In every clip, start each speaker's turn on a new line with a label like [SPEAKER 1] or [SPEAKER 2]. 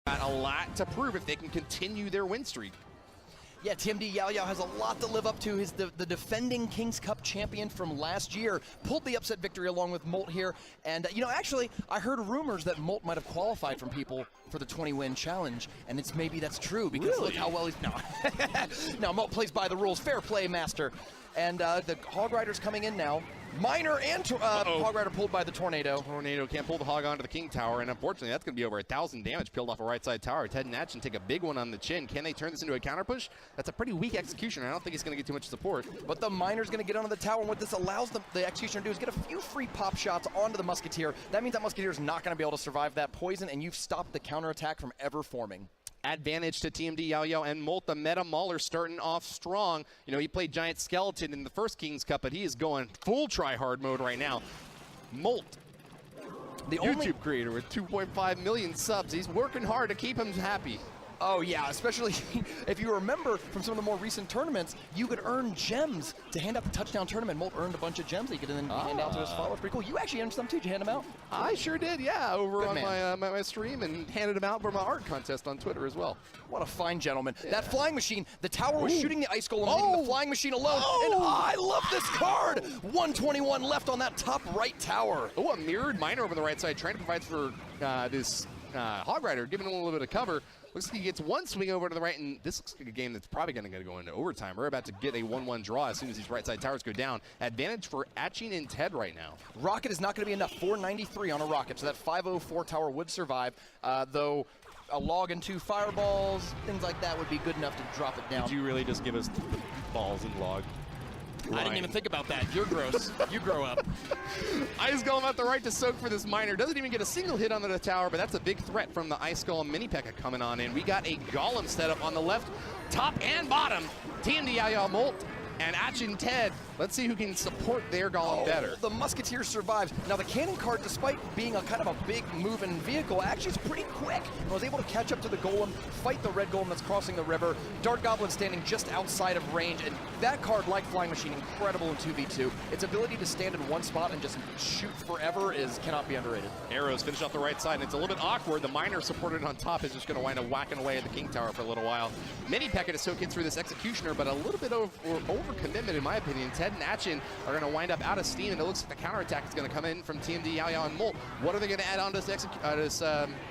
[SPEAKER 1] Got a lot to prove if they can continue their win streak.
[SPEAKER 2] Yeah, TMD YaoYao has a lot to live up to. He's the defending King's Cup champion from last year. Pulled the upset victory along with Molt here. And, you know, actually, I heard rumors that Molt might have qualified from people for the 20-win challenge. And maybe that's true because
[SPEAKER 1] really?
[SPEAKER 2] Look how well he's... No. No, Molt plays by the rules. Fair play, master. And the Hog Rider's coming in now. Miner and Hog Rider pulled by the Tornado.
[SPEAKER 1] Tornado can't pull the Hog onto the King Tower, and unfortunately that's going to be over 1,000 damage peeled off a right side tower. Ted and Atchiin take a big one on the chin. Can they turn this into a counter push? That's a pretty weak executioner. I don't think he's going to get too much support.
[SPEAKER 2] But the Miner's going to get onto the tower, and what this allows the executioner to do is get a few free pop shots onto the Musketeer. That means that Musketeer is not going to be able to survive that poison, and you've stopped the counterattack from ever forming.
[SPEAKER 1] Advantage to TMD YaoYao and Molt. The meta Mauler starting off strong. You know, he played Giant Skeleton in the first King's Cup, but he is going full try-hard mode right now. Molt, the YouTube creator with 2.5 million subs. He's working hard to keep him happy.
[SPEAKER 2] Oh yeah, especially if you remember from some of the more recent tournaments, you could earn gems to hand out the touchdown tournament. Molt earned a bunch of gems that he could then hand out to his followers. Pretty cool. You actually earned some too. Did you hand them out?
[SPEAKER 1] I sure did, yeah, over on my stream, and handed them out for my art contest on Twitter as well.
[SPEAKER 2] What a fine gentleman. Yeah. That flying machine, the tower was shooting the ice golem, leaving the flying machine alone. And I love this card! 121 left on that top right tower.
[SPEAKER 1] Oh, a mirrored Miner over the right side, trying to provide for this Hog Rider, giving him a little bit of cover. Looks like he gets one swing over to the right, and this looks like a game that's probably going to go into overtime. We're about to get a 1-1 draw as soon as these right side towers go down. Advantage for Atchiin and Ted right now.
[SPEAKER 2] Rocket is not going to be enough. 493 on a Rocket, so that 504 tower would survive, though a log and 2 fireballs, things like that would be good enough to drop it down.
[SPEAKER 1] Did you really just give us the balls and log?
[SPEAKER 2] I didn't even think about that. You're gross. You grow up.
[SPEAKER 1] Ice Golem at the right to soak for this Miner. Doesn't even get a single hit onto the tower, but that's a big threat from the Ice Golem Mini P.E.K.K.A coming on in. We got a Golem setup on the left, top and bottom. TMD YaoYao Molt and Atchiin Ted. Let's see who can support their Golem better.
[SPEAKER 2] The Musketeer survives. Now the cannon cart, despite being a kind of a big moving vehicle, actually is pretty quick and was able to catch up to the Golem, fight the red Golem that's crossing the river. Dart Goblin standing just outside of range, and that card, like Flying Machine, incredible in 2v2. Its ability to stand in one spot and just shoot forever cannot be underrated.
[SPEAKER 1] Arrows finish off the right side, and it's a little bit awkward. The Miner supported on top is just going to wind up whacking away at the King Tower for a little while. Mini P.E.K.K.A to soak in through this Executioner, but a little bit over commitment in my opinion. Ted and Atchiin are going to wind up out of steam, and it looks like the counterattack is going to come in from TMD YaoYao and Molt. What are they going to add on to this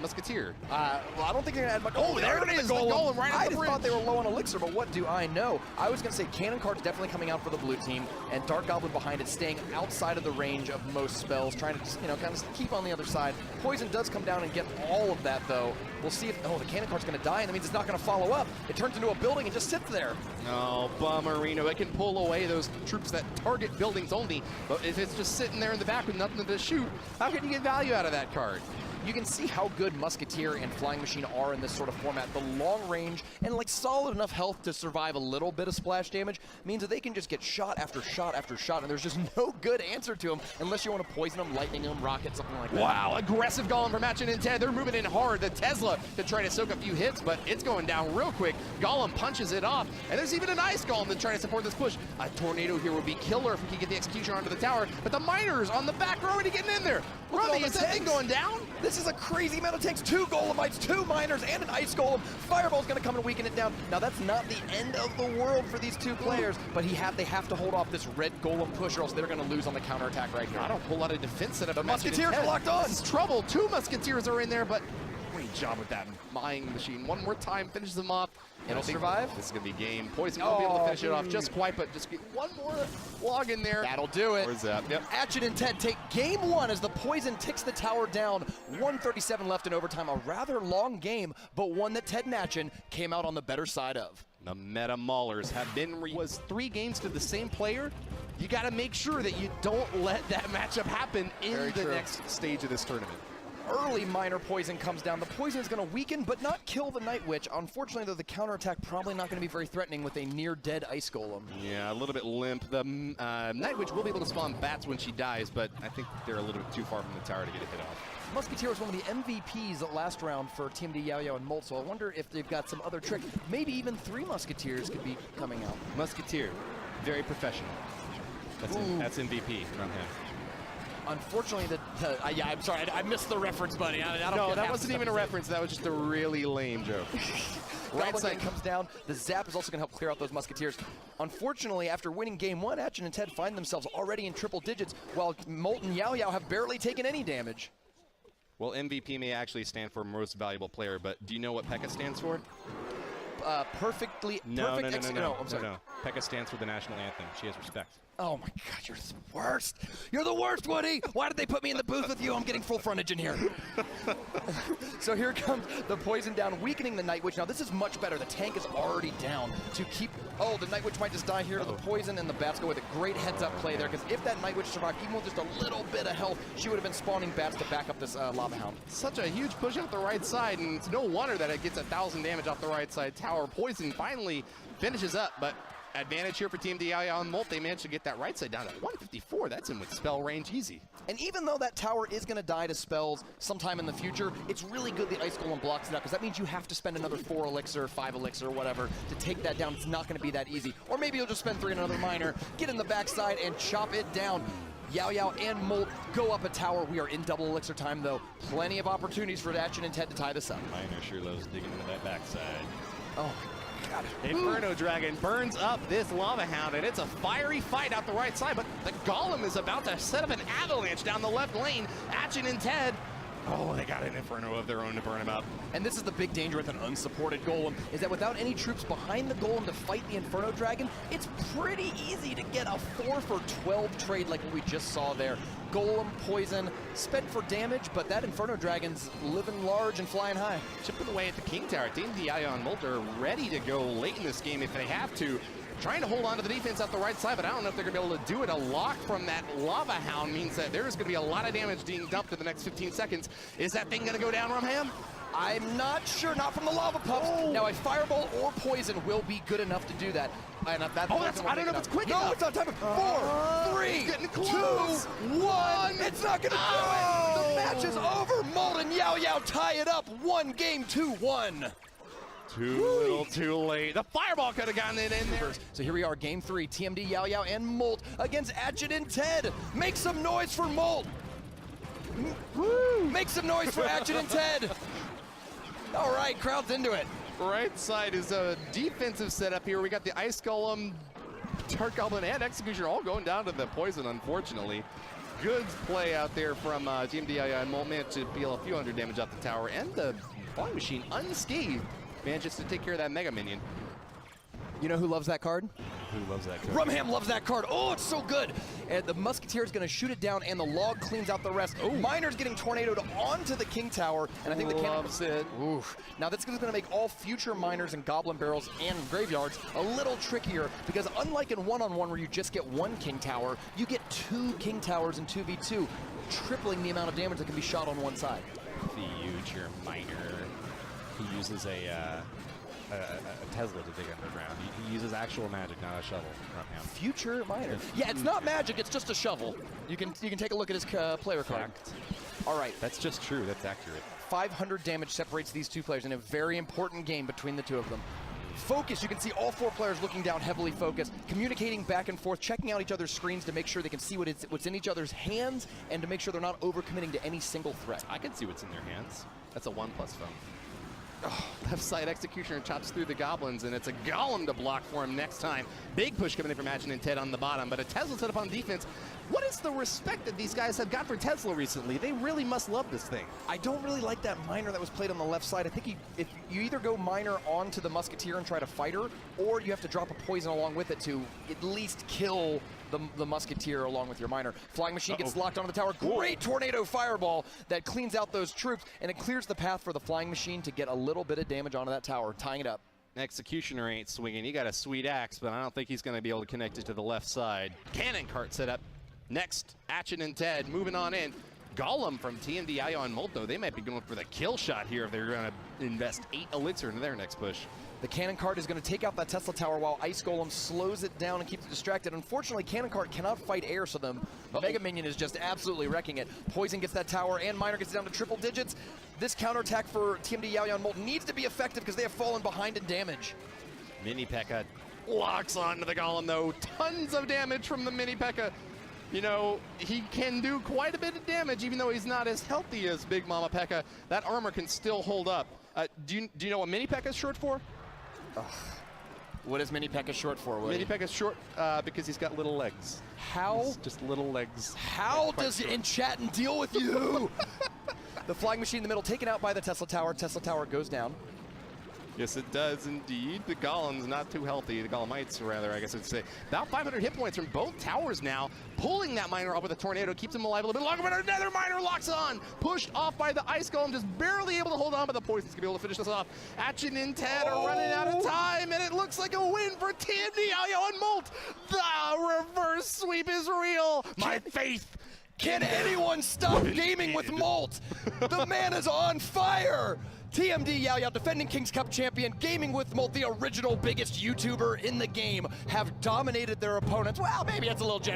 [SPEAKER 1] Musketeer?
[SPEAKER 2] Well, I don't think they're going to add much.
[SPEAKER 1] Oh, there it is, the Golem right
[SPEAKER 2] I
[SPEAKER 1] at the bridge.
[SPEAKER 2] thought they were low on elixir, but what do I know? I was going to say cannon card's definitely coming out for the blue team, and Dark Goblin behind it, staying outside of the range of most spells, trying to just, you know, kind of keep on the other side. Poison does come down and get all of that, though. We'll see if, the cannon card's going to die, and that means it's not going to follow up. It turns into a building and just sits there.
[SPEAKER 1] Oh, bummerino. It can pull away those troops that target buildings only, but if it's just sitting there in the back with nothing to shoot, how can you get value out of that card?
[SPEAKER 2] You can see how good Musketeer and Flying Machine are in this sort of format. The long range and like solid enough health to survive a little bit of splash damage means that they can just get shot after shot after shot, and there's just no good answer to them unless you want to poison them, lightning them, rocket, something like that.
[SPEAKER 1] Wow, aggressive Golem from Atchiin and Ted. They're moving in hard. The Tesla to try to soak a few hits, but it's going down real quick. Golem punches it off, and there's even an Ice Golem that's trying to support this push. A Tornado here would be killer if we could get the execution onto the tower, but the Miner's on the back row already getting in there. Robbie, is that thing going down?
[SPEAKER 2] This is a crazy amount of tanks. 2 Golemites, 2 Miners, and an Ice Golem. Fireball's going to come and weaken it down. Now, that's not the end of the world for these 2 players, but they have to hold off this red Golem push, or else they're going to lose on the counterattack right here.
[SPEAKER 1] I don't pull out a defense setup.
[SPEAKER 2] The Musketeers blocked on.
[SPEAKER 1] This is trouble. 2 Musketeers are in there, but great job with that Flying Machine. One more time, finishes them off.
[SPEAKER 2] It'll survive.
[SPEAKER 1] This is going to be game. Poison will be able to finish it off just quite, but just get one more log in there.
[SPEAKER 2] That'll do it.
[SPEAKER 1] Where's that? Yep.
[SPEAKER 2] Atchiin and Ted take game 1 as the Poison ticks the tower down. 137 left in overtime. A rather long game, but one that Ted and Atchiin came out on the better side of.
[SPEAKER 1] The Meta Maulers have been was 3 games to the same player. You got to make sure that you don't let that matchup happen in the next stage of this tournament.
[SPEAKER 2] Early Miner Poison comes down. The Poison is going to weaken, but not kill the Night Witch. Unfortunately, though, the counterattack probably not going to be very threatening with a near-dead Ice Golem.
[SPEAKER 1] Yeah, a little bit limp. The Night Witch will be able to spawn bats when she dies, but I think they're a little bit too far from the tower to get a hit off.
[SPEAKER 2] Musketeer was one of the MVPs last round for TMD YaoYao and Molt, so I wonder if they've got some other trick. Maybe even 3 Musketeers could be coming out.
[SPEAKER 1] Musketeer, very professional. That's MVP from him.
[SPEAKER 2] Unfortunately, yeah, I'm sorry, I missed the reference, buddy. I don't
[SPEAKER 1] No,
[SPEAKER 2] get
[SPEAKER 1] that
[SPEAKER 2] half
[SPEAKER 1] wasn't
[SPEAKER 2] the
[SPEAKER 1] even a
[SPEAKER 2] stuff
[SPEAKER 1] reference. That was just a really lame joke.
[SPEAKER 2] Right side comes down. The zap is also going to help clear out those Musketeers. Unfortunately, after winning game 1, Atchiin and Ted find themselves already in triple digits, while Molt and YaoYao have barely taken any damage.
[SPEAKER 1] Well, MVP may actually stand for most valuable player, but do you know what PEKKA stands for?
[SPEAKER 2] Perfectly.
[SPEAKER 1] No.
[SPEAKER 2] I'm sorry.
[SPEAKER 1] No. PEKKA stands for the national anthem. She has respect.
[SPEAKER 2] Oh my God, you're the worst. You're the worst, Woody. Why did they put me in the booth with you? I'm getting full frontage in here. So here comes the poison down, weakening the Night Witch. Now this is much better. The tank is already down to keep. Oh, the Night Witch might just die here to the poison, and the bats go with a great heads-up play there. Because if that Night Witch survived, even with just a little bit of health, she would have been spawning bats to back up this Lava Hound.
[SPEAKER 1] Such a huge push out the right side, and it's no wonder that it gets 1,000 damage off the right side tower. Poison finally finishes up, but advantage here for TMD YaoYao and Molt. They managed to get that right side down to 154. That's in with spell range easy.
[SPEAKER 2] And even though that tower is going to die to spells sometime in the future, it's really good the Ice Golem blocks it out, because that means you have to spend another 4 elixir, 5 elixir, whatever, to take that down. It's not going to be that easy. Or maybe you'll just spend 3 on another miner, get in the backside, and chop it down. YaoYao and Molt go up a tower. We are in double elixir time, though. Plenty of opportunities for Atchiin and Ted to tie this up.
[SPEAKER 1] Miner sure loves digging into that backside.
[SPEAKER 2] Oh, God.
[SPEAKER 1] Inferno Dragon burns up this Lava Hound, and it's a fiery fight out the right side, but the Golem is about to set up an avalanche down the left lane. Atchiin and Ted, oh, they got an Inferno of their own to burn him up.
[SPEAKER 2] And this is the big danger with an unsupported Golem, is that without any troops behind the Golem to fight the Inferno Dragon, it's pretty easy to get a 4 for 12 trade like what we just saw there. Golem, poison, spent for damage, but that Inferno Dragon's living large and flying high.
[SPEAKER 1] Chipping away at the King Tower. TMD YaoYao and Molt are ready to go late in this game if they have to. Trying to hold on to the defense out the right side, but I don't know if they're going to be able to do it. A lock from that Lava Hound means that there's going to be a lot of damage being dumped in the next 15 seconds. Is that thing going to go down, Rumham?
[SPEAKER 2] I'm not sure, not from the Lava Pups. Oh. Now, a Fireball or Poison will be good enough to do that. And that
[SPEAKER 1] I don't know if it's quick enough.
[SPEAKER 2] No, it's not time. 4, 3, 2, 1. It's not going to do it. The match is over. Molt and YaoYao tie it up. 1 game, 2-1.
[SPEAKER 1] Too little, too late. The Fireball could have gotten it in there.
[SPEAKER 2] So here we are, game 3. TMD YaoYao and Molt against Atchiin and Ted. Make some noise for Molt. Make some noise for Atchiin and Ted. All right, crowd's into it.
[SPEAKER 1] Right side is a defensive setup here. We got the Ice Golem, Dark Goblin, and Executioner all going down to the poison, unfortunately. Good play out there from TMD YaoYao and Molt. Managed to deal a few hundred damage off the tower, and the Flying Machine unscathed manages to take care of that Mega Minion.
[SPEAKER 2] You know who loves that card?
[SPEAKER 1] Who loves that card?
[SPEAKER 2] Rumham loves that card. Oh, it's so good. And the Musketeer is going to shoot it down, and the log cleans out the rest. Oh. Miner's getting tornadoed onto the King Tower, and I think the cannon
[SPEAKER 1] loves it.
[SPEAKER 2] Oof. Now this is going to make all future miners and Goblin Barrels and Graveyards a little trickier, because unlike in one-on-one where you just get 1 King Tower, you get 2 King Towers in 2v2, tripling the amount of damage that can be shot on one side.
[SPEAKER 1] Future miner. He uses a Tesla to dig underground. He uses actual magic, not a shovel.
[SPEAKER 2] Future miner. Yeah, it's not magic. It's just a shovel. You can take a look at his player card. All right.
[SPEAKER 1] That's just true. That's accurate.
[SPEAKER 2] 500 damage separates these two players in a very important game between the two of them. Focus, you can see all 4 players looking down, heavily focused, communicating back and forth, checking out each other's screens to make sure they can see what's in each other's hands, and to make sure they're not overcommitting to any single threat.
[SPEAKER 1] I can see what's in their hands. That's a 1+ phone. Oh, left side Executioner chops through the Goblins, and it's a Golem to block for him next time. Big push coming in from Atchiin and Ted on the bottom, but a Tesla set up on defense. What is the respect that these guys have got for Tesla recently? They really must love this thing.
[SPEAKER 2] I don't really like that miner that was played on the left side. I think if you either go miner onto the Musketeer and try to fight her, or you have to drop a poison along with it to at least kill the Musketeer along with your miner. Flying Machine gets locked onto the tower. Great Tornado Fireball that cleans out those troops, and it clears the path for the Flying Machine to get a little bit of damage onto that tower, tying it up.
[SPEAKER 1] Executioner ain't swinging. He got a sweet axe, but I don't think he's going to be able to connect it to the left side. Cannon cart set up. Next, Atchiin and Ted moving on in. Golem from TMD YaoYao and Molt, though, they might be going for the kill shot here if they're going to invest 8 elixir into their next push.
[SPEAKER 2] The Cannon Cart is going to take out that Tesla Tower while Ice Golem slows it down and keeps it distracted. Unfortunately, Cannon Cart cannot fight air, so the Mega Minion is just absolutely wrecking it. Poison gets that tower, and Miner gets it down to triple digits. This counterattack for TMD YaoYao and Molt needs to be effective because they have fallen behind in damage.
[SPEAKER 1] Mini P.E.K.K.A. locks onto the Golem, though. Tons of damage from the Mini P.E.K.K.A. you know, he can do quite a bit of damage, even though he's not as healthy as Big Mama P.E.K.K.A. That armor can still hold up. Do you know what Mini P.E.K.K.A. is short for?
[SPEAKER 2] What is Mini P.E.K.K.A. short for, Woody?
[SPEAKER 1] Mini P.E.K.K.A. is short because he's got little legs.
[SPEAKER 2] How?
[SPEAKER 1] He's just little legs.
[SPEAKER 2] How does Enchantin deal with you? The flying machine in the middle taken out by the Tesla Tower. Tesla Tower goes down.
[SPEAKER 1] Yes, it does indeed. The Golem's not too healthy. The Golemites, rather, I guess I'd say. About 500 hit points from both towers now. Pulling that miner up with a tornado keeps him alive a little bit longer, but another miner locks on. Pushed off by the Ice Golem, just barely able to hold on, but the Poison's going to be able to finish this off. Atchiin and Ted are running out of time, and it looks like a win for TMD, YaoYao, and Molt. The reverse sweep is real. My faith.
[SPEAKER 2] Can anyone stop gaming with Molt? The man is on fire! TMD YaoYao, defending King's Cup champion, gaming with Molt, the original biggest YouTuber in the game, have dominated their opponents. Well, maybe it's a little generous.